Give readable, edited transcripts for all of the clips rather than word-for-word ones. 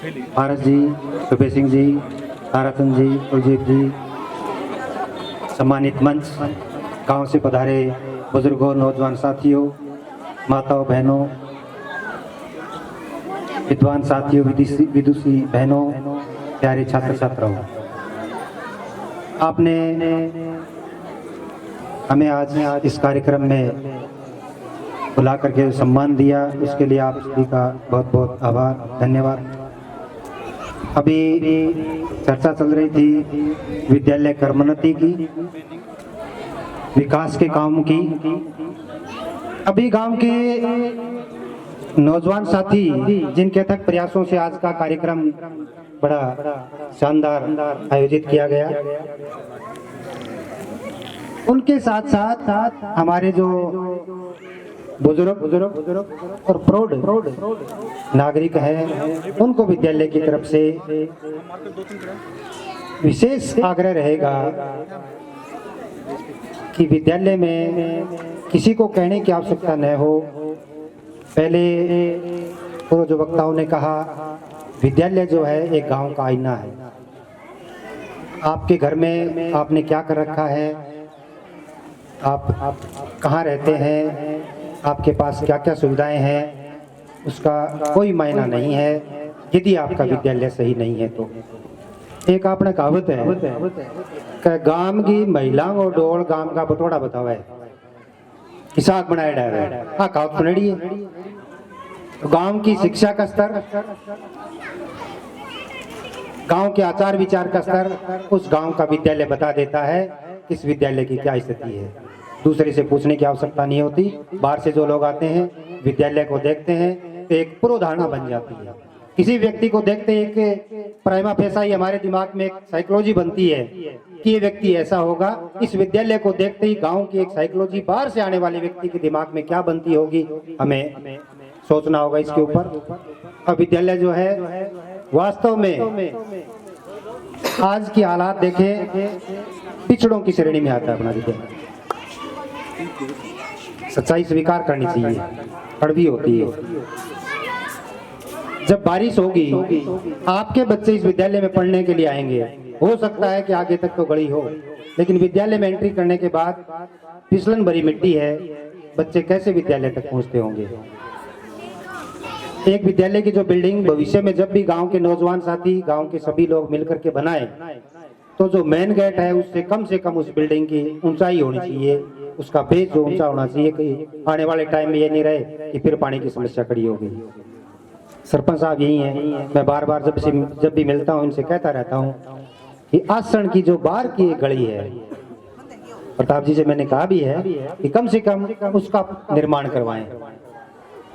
भारत जी, रुपे सिंह जी, ताराचंद जी, कुलजीत जी, सम्मानित मंच, गांव से पधारे बुजुर्गों, नौजवान साथियों, माताओं, बहनों, विद्वान साथियों, विदुषी बहनों, प्यारे छात्र छात्राओं, आपने हमें आज इस कार्यक्रम में बुला करके सम्मान दिया, उसके लिए आप सभी का बहुत बहुत आभार, धन्यवाद। अभी चर्चा चल रही थी विद्यालय कर्मोन्नति की, विकास के काम की। अभी गांव के नौजवान साथी जिनके अथक प्रयासों से आज का कार्यक्रम बड़ा शानदार आयोजित किया गया, उनके साथ साथ हमारे जो बुजुर्ग और प्रौढ़ नागरिक हैं, उनको विद्यालय की तरफ से विशेष आग्रह रहेगा कि विद्यालय में किसी को कहने की आवश्यकता न हो। पहले पूर्व जो वक्ताओं ने कहा, विद्यालय जो है एक गांव का आईना है। आपके घर में आपने क्या कर रखा है, आप कहाँ रहते हैं, आपके पास क्या क्या सुविधाएं हैं, उसका कोई मायना नहीं है यदि आपका विद्यालय सही नहीं है तो। एक आपने कहावत है कि गांव की महिलाओं और डोल गांव का बटोड़ा बतावा है, हिसाब बनाया डायरे। हाँ, कहावत सुनेड़ी है। गांव की शिक्षा का स्तर, गांव के आचार विचार का स्तर उस गांव का विद्यालय बता देता है इस विद्यालय की क्या स्थिति है। दूसरे से पूछने की आवश्यकता नहीं होती। बाहर से जो लोग आते हैं, विद्यालय को देखते हैं तो एक पूर्व धारणा बन जाती है। किसी व्यक्ति को देखते ही एक प्राइमा फेसा ही हमारे दिमाग में एक साइकोलॉजी बनती है कि ये व्यक्ति ऐसा होगा। इस विद्यालय को देखते ही गांव की एक साइकोलॉजी बाहर से आने वाले व्यक्ति के दिमाग में क्या बनती होगी, हमें सोचना होगा इसके ऊपर। अब विद्यालय जो है वास्तव में आज की हालात देखें, पिछड़ों की श्रेणी में आता है अपना विद्यालय। सच्चाई स्वीकार करनी चाहिए, कड़वी होती है। जब बारिश होगी, आपके बच्चे इस विद्यालय में पढ़ने के लिए आएंगे, हो सकता है कि आगे तक तो गली हो, लेकिन विद्यालय में एंट्री करने के बाद फिसलन भरी मिट्टी है, बच्चे कैसे विद्यालय तक पहुंचते होंगे। एक विद्यालय की जो बिल्डिंग भविष्य में जब भी गांव के नौजवान साथी, गांव के सभी लोग मिलकर के बनाए, तो जो मेन गेट है उससे कम उस बिल्डिंग की ऊंचाई होनी चाहिए, उसका बेस जो ऊंचा होना चाहिए कि आने वाले टाइम में ये नहीं रहे कि फिर पानी की समस्या खड़ी हो गई। सरपंच साहब यही हैं, मैं बार बार जब भी मिलता हूँ इनसे कहता रहता हूँ कि आसन की जो बाहर की एक गली है, प्रताप जी से मैंने कहा भी है कि कम से कम उसका निर्माण करवाएं।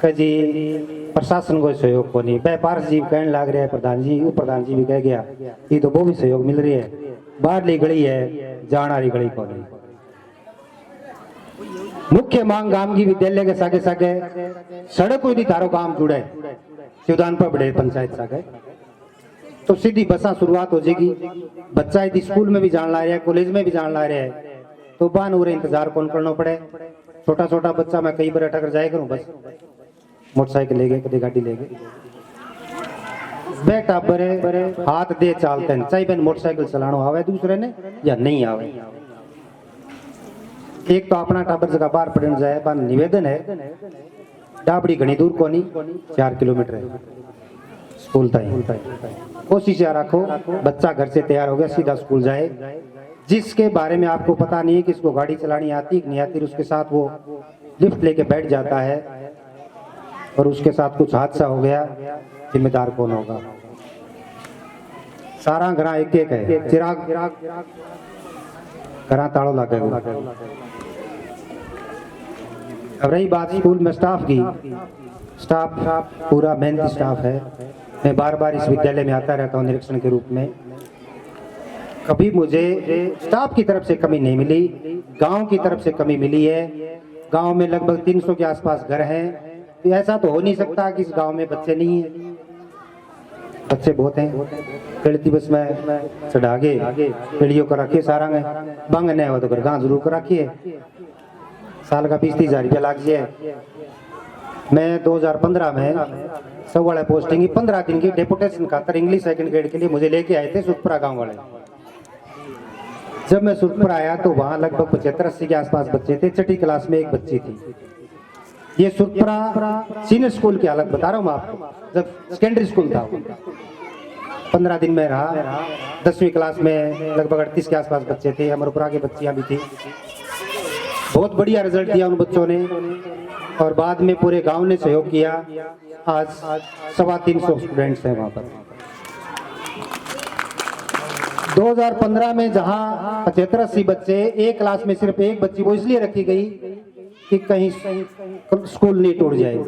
जी प्रशासन को सहयोग को नहीं, व्यापार जी कहने लग रहे हैं, प्रधान जी, वो प्रधान जी भी कह गया ये तो वो भी सहयोग मिल रही है। बाहरली गली है, जानारी गली को नहीं। मुख्य मांग गांव की विद्यालय के सागे सागे सड़क को यदि तारो गांव जुड़े, शिवदान पर बड़े पंचायत सागे, तो सीधी बसा शुरुआत हो जाएगी। बच्चा यदि स्कूल में भी जान ला रहा है, कॉलेज में भी जान ला रहा है, तो बान उरे इंतजार कौन करना पड़े। छोटा छोटा बच्चा मैं कई बार अटक जाए करूं, बस मोटरसाइकिल ले गए, कभी गाड़ी ले गए, बेटा बरे हाथ दे चालते हैं, चाहे मोटरसाइकिल चलाना आवे दूसरे ने या नहीं आवे। एक तो अपना टाबर जगह बाहर पड़ने जाए, बार निवेदन है, डाबड़ी घनी दूर को नहीं, 4 किलोमीटर है स्कूल तक। कोशिश या रखो बच्चा घर से तैयार हो गया सीधा स्कूल जाए। जिसके बारे में आपको पता नहीं है कि इसको गाड़ी चलानी आती कि नहीं आती, उसके साथ वो लिफ्ट लेके बैठ जाता है और उसके साथ कुछ हादसा हो गया, जिम्मेदार कौन होगा। सारा घरा एक एक है, चिराग घरा ताड़ो लगे। अब रही बात स्कूल में स्टाफ की, स्टाफ पूरा मेहनती स्टाफ है। मैं बार बार इस विद्यालय में आता रहता हूँ निरीक्षण के रूप में, कभी मुझे स्टाफ की तरफ से कमी नहीं मिली, गांव की तरफ से कमी मिली है। गांव में लगभग 300 के आसपास घर हैं। ऐसा तो हो नहीं सकता कि इस गांव में बच्चे नहीं हैं, बच्चे बहुत हैं। पेड़ बस में चढ़ागे पेड़ियों को रखिए, सारा में बंग नहीं हो तो घर गाँव जरूर को रखिए, साल का 20-30 हजार रुपया लाग जाए। मैं 2015 में सब वाला पोस्टिंग 15 दिन की डेपुटेशन खातर इंग्लिश सेकंड ग्रेड के लिए मुझे लेके आए थे सुतपुरा गांव वाले। जब मैं सुतपुरा आया तो वहां लगभग 75-80 के आसपास बच्चे थे, छठी क्लास में एक बच्ची थी। ये सुतपुरा सीनियर स्कूल की हालत बता रहा हूँ मैं आपको, जब सेकेंडरी स्कूल था। 15 दिन में रहा, 10वीं क्लास में लगभग 38 के आसपास बच्चे थे, अमरपुरा के बच्चियां भी थी। बहुत बढ़िया रिजल्ट दिया उन बच्चों ने और बाद में पूरे गांव ने सहयोग किया। आज 350 स्टूडेंट्स हैं वहां पर। 2015 में जहां 75-80 बच्चे, एक क्लास में सिर्फ एक बच्ची वो इसलिए रखी गई कि कहीं स्कूल नहीं टूट जाए,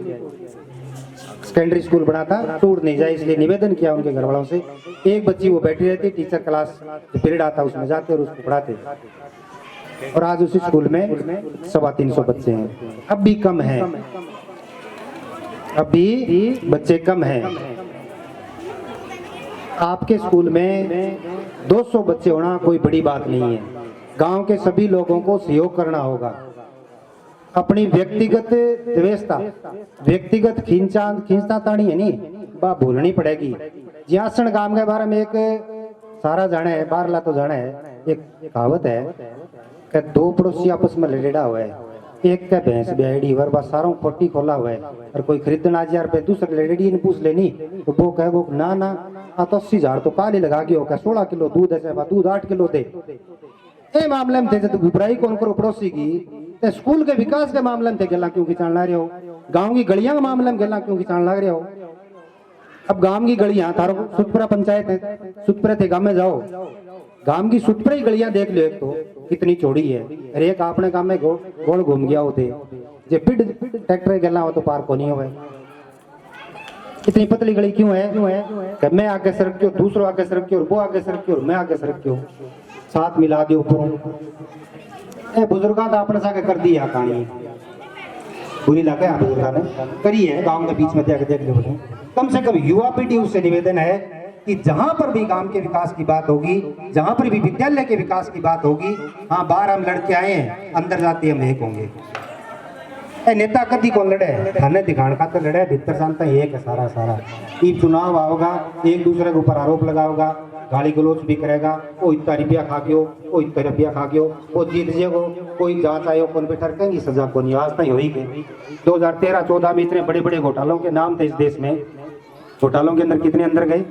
सेकेंडरी स्कूल बना था, टूट नहीं जाए, इसलिए निवेदन किया उनके घर वालों से। एक बच्ची वो बैठी रहती, टीचर क्लास पीरियड आता उसमें जाते और उसको पढ़ाते। और आज उसी स्कूल में 350 बच्चे हैं। अब भी कम है, अभी बच्चे कम हैं। आपके स्कूल में 200 बच्चे होना कोई बड़ी बात नहीं है। गांव के सभी लोगों को सहयोग करना होगा। अपनी व्यक्तिगत व्यवस्था, व्यक्तिगत खींचता तानी है नहीं, बात भूलनी पड़ेगी। जियासण गांव के बारे में एक सारा जाने है, बारला तो जाने है, एक कहावत है कि 2 पड़ोसी आपस में लड़ेड़ा हुआ है, एक का भैंस ब्याड़ी वर बस सारों खोटी खोला हुआ है, और कोई खरीदना हजार रुपए दूसरे लड़ेड़ी ने पूछ लेनी तो वो कहे वो ना ना आ तो 80,000 तो काली लगा के हो, 16 किलो दूध है, दूध 8 किलो दे। ए मामले में थे जब बुराई कौन करो पड़ोसी की, स्कूल के विकास के मामले में थे गला क्यों खिंचान ला रहे हो, गांव की गलियां के मामले में गला क्यों खिंचान लग रहे हो। अब गांव की गलियां तारो सुतपुरा पंचायत है, सुतपुरा थे गांव में जाओ, गांव की सुतपुरा ही गलियां देख लो, एक तो कितनी चौड़ी है, अरे एक आपने गांव में गोल घूम गया होते जे पिड ट्रैक्टर गला हो तो पार को नहीं हो। इतनी पतली गली क्यों है कि मैं आगे सड़क क्यों, दूसरों आगे सड़क क्यों, वो आगे सड़क क्यों, मैं आगे सड़क क्यों, साथ मिला दे ऊपर। बुजुर्गा तो अपने साथ कर दिया कहानी, बुरी लगे बुजुर्गा ने करी है गांव के बीच में देख लो। कम से कम युवा पीढ़ी उससे निवेदन है कि जहां पर भी गांव के विकास की बात होगी, जहां पर भी विद्यालय के विकास की बात होगी, हाँ बाहर हम लड़के आए हैं, अंदर जाते हम एक होंगे। नेता कदी कौन लड़े, थाने दिखाने का तो लड़े, भीतर जानता एक है सारा। ये चुनाव आओगा, एक दूसरे के ऊपर आरोप लगाओगा, गाली गलोच भी करेगा, वो इतना रुपया खा गयो, वो इतना रुपया खा गयो, वो जीत जाएगो, कोई जांच आयोग कौन पे ठरकेंगी, सजा को नहीं। आज तक हो ही गई। 2013-14 में इतने बड़े बड़े घोटालों के नाम थे इस देश में, घोटालों के अंदर कितने अंदर गए।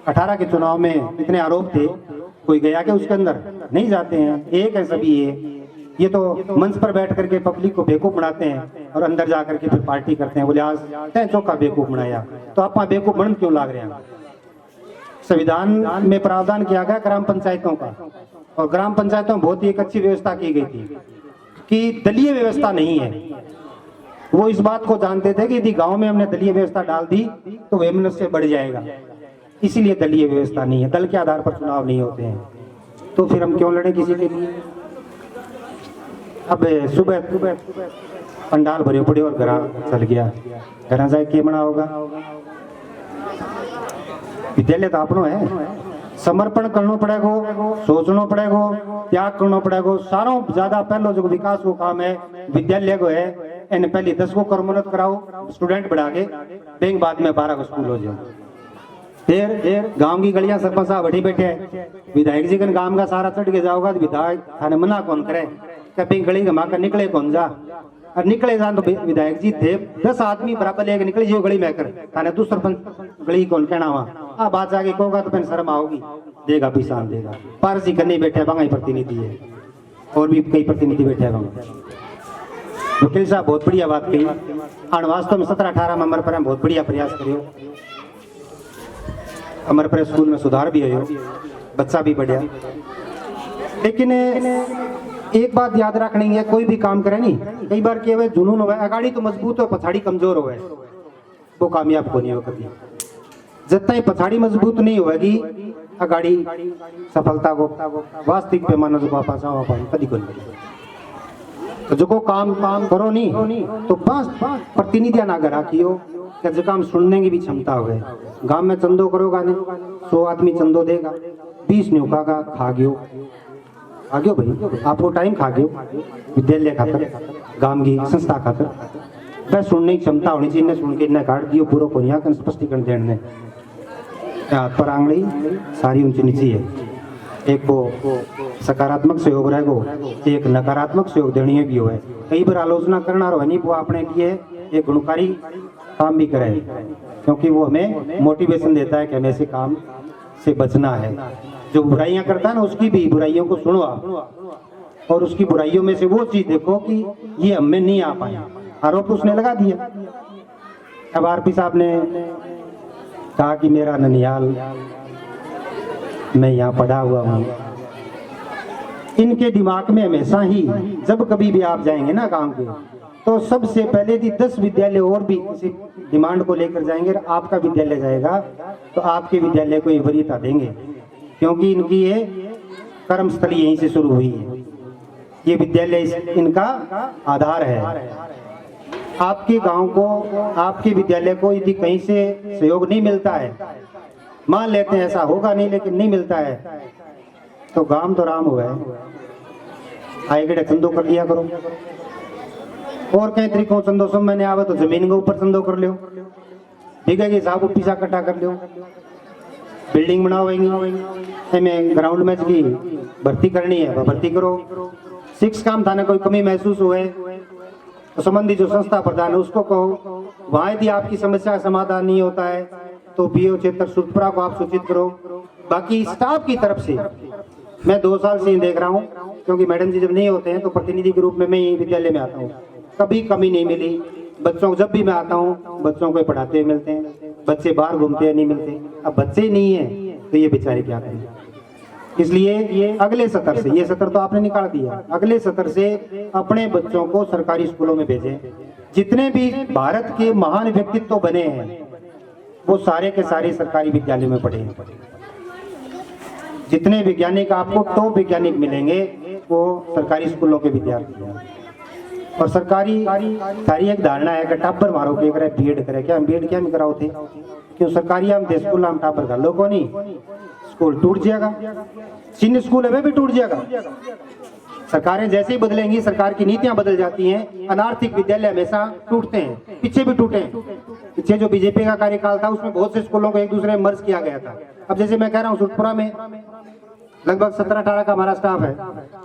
18 के चुनाव में इतने आरोप थे, कोई गया क्या उसके अंदर, नहीं जाते हैं, एक है सभी। ये तो मंच पर बैठ करके पब्लिक को बेवकूफ बनाते हैं और अंदर जा करके फिर पार्टी करते हैं, बोले आज तय चौका बेवकूफ बनाया, तो आप बेवकूफ बन क्यों लाग रहे हैं। संविधान में प्रावधान किया गया ग्राम पंचायतों का, और ग्राम पंचायतों में बहुत ही एक अच्छी व्यवस्था की गई थी कि दलीय व्यवस्था नहीं है। वो इस बात को जानते थे कि यदि गांव में हमने दलीय व्यवस्था डाल दी तो वैमनस्य बढ़ जाएगा, इसीलिए दलीय व्यवस्था नहीं है, दल के आधार पर चुनाव नहीं होते हैं। तो फिर हम क्यों लड़े किसी के लिए। अब सुबह पंडाल भरे पड़े और घर चल गया, घर जाए के बना होगा। विद्यालय तो अपनो है, समर्पण करना पड़ेगा, सोचना पड़ेगा, त्याग करना पड़ेगा। सारों ज्यादा पहलो जो विकास को काम है विद्यालय को है, इन पहले 10 को कर्मोन्नत कराओ, स्टूडेंट बढ़ा के बैंक बाद में 12 को स्कूल हो जाओ। फिर गांव की गलियां सरपंच साहब बैठे बैठे, विधायक जी का गांव का सारा चढ़ के जाओगा तो विधायक थाने मना कौन करे, कभी गली घमा कर निकले कौन जा, और निकले जान तो विधायक जी थे 10 आदमी बराबर लेकर निकले जो गली में कर थाने तू सरपंच गली कौन कहना वहाँ आ बात आगे कहोगा तो फिर शर्म आओगी, देगा पिसान देगा। पारसी करने बैठे बंगाई प्रतिनिधि है और भी कई प्रतिनिधि बैठे हैं। वकील साहब बहुत बढ़िया बात कही, और वास्तव में 17-18 में अमरपुरा बहुत बढ़िया प्रयास करियो, अमरपुरा स्कूल में सुधार भी हो, बच्चा भी बढ़िया। लेकिन एक बात याद रखनी है, कोई भी काम करे नहीं, कई बार क्या हुआ जुनून हुआ, अगाड़ी तो मजबूत हो पछाड़ी कमजोर हो, वो कामयाब को नहीं हो कभी। जब तक पछाड़ी मजबूत नहीं होगी अगाड़ी सफलता को वास्तविक पैमाना जो वापस कभी को नहीं। तो जो को काम करो नहीं तो 5 प्रतिनिधियां ना घर रखियो, जो काम सुनने की भी क्षमता हो। गांव में चंदो करोगा नहीं, 100 आदमी चंदो देगा, 20 न्यूका का खा गयो भाई, आपको टाइम खा गयो विद्यालय खातर, गांव की संस्था खातर। बस सुनने की क्षमता होनी चाहिए, इन्हें सुन के इन्हें काट दियो पूरा को यहाँ स्पष्टीकरण देने हाथ पर आंगली सारी ऊंची नीची है। एक वो सकारात्मक सहयोग रहेगो, एक नकारात्मक सहयोग देनी भी हो है। कई बार आलोचना करना रहो नहीं, वो अपने लिए एक गुणकारी काम भी करे, क्योंकि वो हमें मोटिवेशन देता है कि हमें ऐसे काम से बचना है। जो बुराइयां करता है ना, उसकी भी बुराइयों को सुनो आप, और उसकी बुराइयों में से वो चीज देखो कि ये हमें नहीं आ पाए। आरोप उसने लगा दिया। अब आरपी साहब ने कहा कि मेरा ननिहाल, मैं यहाँ पढ़ा हुआ हूँ। इनके दिमाग में हमेशा ही जब कभी भी आप जाएंगे ना गांव के, तो सबसे पहले 10 विद्यालय और भी किसी डिमांड को लेकर जाएंगे, और आपका विद्यालय जाएगा तो आपके विद्यालय को ये वरीयता देंगे, क्योंकि इनकी ये कर्मस्थली यहीं से शुरू हुई है। ये विद्यालय इनका आधार है। आपके गांव को, आपके विद्यालय को यदि कहीं से सहयोग नहीं मिलता है, मान लेते हैं ऐसा होगा नहीं, लेकिन नहीं मिलता है, तो गांव तो राम हुआ है। आएगड़े चंदो कर लिया करो, और कई तरीकों चंदो सब मैंने आवे तो जमीन के ऊपर चंदो कर लो, ठीक है कि साहब पीछा इकट्ठा कर लो, बिल्डिंग बनाओ, में ग्राउंड मैच की भर्ती करनी है, भर्ती करो। शिक्ष काम थाने कोई कमी महसूस हुए तो संबंधी जो संस्था प्रधान है उसको कहो। वहां यदि आपकी समस्या का समाधान नहीं होता है तो पीओ क्षेत्र सुरपुरा को आप सूचित करो। बाकी स्टाफ की तरफ से मैं 2 साल से ही देख रहा हूँ, क्योंकि मैडम जी जब नहीं होते हैं तो प्रतिनिधि के रूप में मैं ही विद्यालय में आता हूँ, कभी कमी नहीं मिली। बच्चों को जब भी मैं आता हूँ बच्चों को पढ़ाते हुए मिलते हैं, बच्चे बाहर घूमते हैं नहीं मिलते। अब बच्चे नहीं है तो ये बेचारे क्या करें। इसलिए ये अगले सत्र से, ये सत्र तो आपने निकाल दिया, अगले सत्र से अपने बच्चों को सरकारी स्कूलों में भेजें। जितने भी भारत के महान व्यक्तित्व बने हैं वो सारे के सारे सरकारी विद्यालय में पढ़े हैं। जितने वैज्ञानिक आपको टॉप वैज्ञानिक मिलेंगे वो सरकारी स्कूलों के विद्यार्थी हैं। और सरकारी सारी एक धारणा है कि टापर मारो के करे बीएड करे, क्या हम बीएड क्या कराओ थे, क्यों सरकारी हम थे स्कूल हम टापर कर लो को नहीं, स्कूल टूट जाएगा। सीनियर स्कूल है वे भी टूट जाएगा। सरकारें जैसे ही बदलेंगी, सरकार की नीतियां बदल जाती हैं, अनार्थिक विद्यालय हमेशा टूटते हैं। पीछे भी टूटे हैं, पीछे जो बीजेपी का कार्यकाल था उसमें बहुत से स्कूलों को एक दूसरे में मर्ज किया गया था। अब जैसे मैं कह रहा हूँ सुरपुरा में लगभग 17-18 का हमारा स्टाफ है,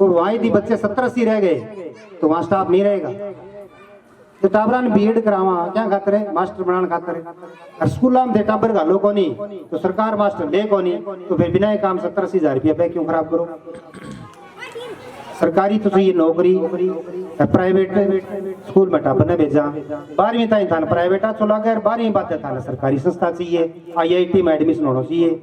और वहां यदि बच्चे 70-80 रह गए तो वहां स्टाफ नहीं रहेगा। तो टाबरा ने बीएड करावा क्या खातर है, मास्टर बनाने खातर है। और स्कूल में टाबर घालो को नहीं तो सरकार मास्टर ले को नहीं, तो फिर बिना काम 70-80 हजार रुपया पे क्यों खराब करो। सरकारी तो चाहिए नौकरी, प्राइवेट स्कूल में टाबर ने भेजा 12वीं ताई था प्राइवेट चला गया, 12वीं बात था सरकारी संस्था चाहिए, IIT में एडमिशन होना चाहिए।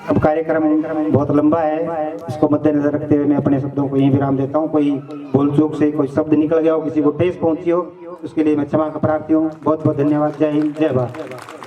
अब कार्यक्रम बहुत लंबा है, इसको मद्देनजर रखते हुए मैं अपने शब्दों को यहीं विराम देता हूँ। कोई भूल चूक से कोई शब्द निकल गया हो, किसी को ठेस पहुंची हो, उसके लिए मैं क्षमा का प्रार्थी हूँ। बहुत बहुत धन्यवाद। जय हिंद, जय भारत।